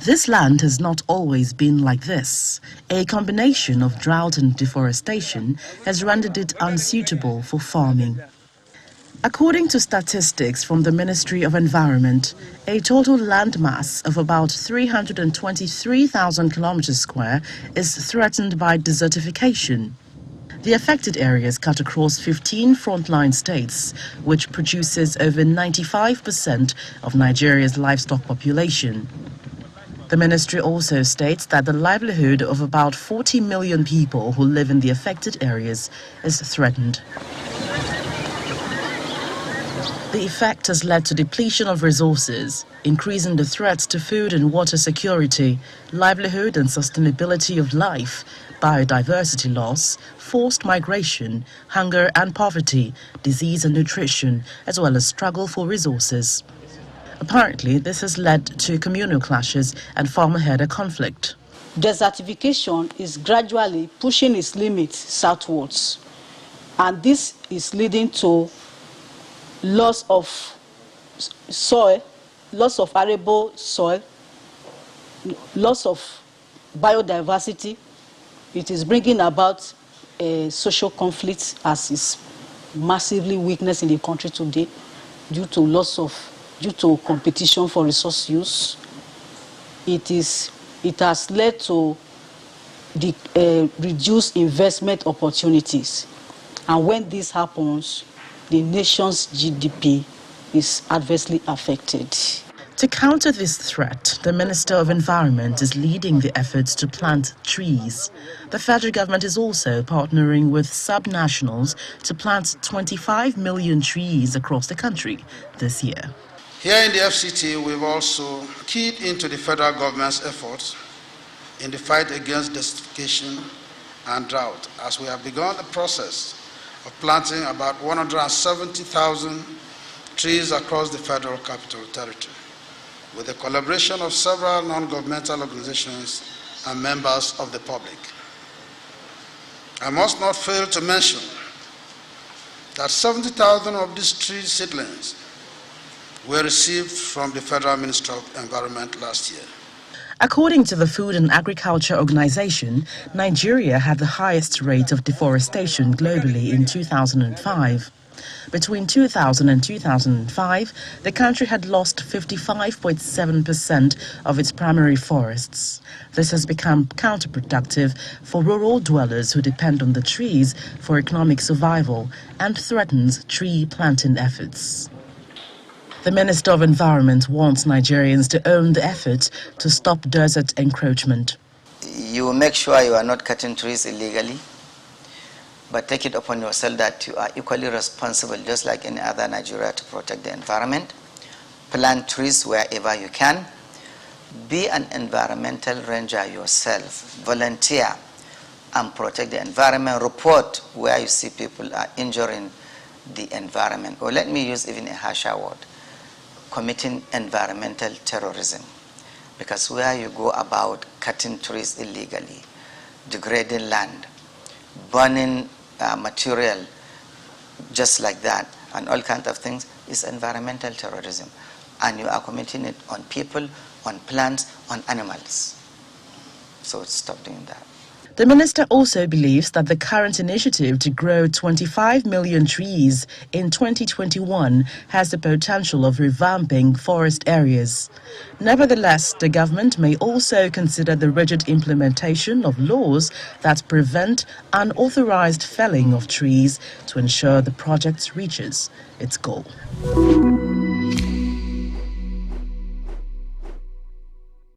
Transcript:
This land has not always been like this. A combination of drought and deforestation has rendered it unsuitable for farming. According to statistics from the Ministry of Environment, a total landmass of about 323,000 kilometers square is threatened by desertification. The affected areas cut across 15 frontline states, which produces over 95% of Nigeria's livestock population. The ministry also states that the livelihood of about 40 million people who live in the affected areas is threatened. The effect has led to depletion of resources, increasing the threats to food and water security, livelihood and sustainability of life, biodiversity loss, forced migration, hunger and poverty, disease and nutrition, as well as struggle for resources. Apparently, this has led to communal clashes and farmer-herder conflict. Desertification is gradually pushing its limits southwards, and this is leading to loss of soil, loss of arable soil, loss of biodiversity. It is bringing about social conflicts, as is massively weakness in the country today due to competition for resource use. It has led to the reduced investment opportunities, and when this happens, the nation's GDP is adversely affected. To counter this threat, the Minister of Environment is leading the efforts to plant trees. The federal government is also partnering with subnationals to plant 25 million trees across the country this year. Here in the FCT, we've also keyed into the federal government's efforts in the fight against desertification and drought, as we have begun the process of planting about 170,000 trees across the Federal Capital Territory, with the collaboration of several non-governmental organizations and members of the public. I must not fail to mention that 70,000 of these tree seedlings were received from the Federal Ministry of Environment last year. According to the Food and Agriculture Organization, Nigeria had the highest rate of deforestation globally in 2005. Between 2000 and 2005, the country had lost 55.7% of its primary forests. This has become counterproductive for rural dwellers who depend on the trees for economic survival and threatens tree planting efforts. The Minister of Environment wants Nigerians to own the effort to stop desert encroachment. You make sure you are not cutting trees illegally, but take it upon yourself that you are equally responsible, just like any other Nigeria, to protect the environment. Plant trees wherever you can. Be an environmental ranger yourself. Volunteer and protect the environment. Report where you see people are injuring the environment. Or let me use even a harsher word: committing environmental terrorism. Because where you go about cutting trees illegally, degrading land, burning material just like that, and all kinds of things, is environmental terrorism. And you are committing it on people, on plants, on animals. So stop doing that. The minister also believes that the current initiative to grow 25 million trees in 2021 has the potential of revamping forest areas. Nevertheless, the government may also consider the rigid implementation of laws that prevent unauthorized felling of trees to ensure the project reaches its goal.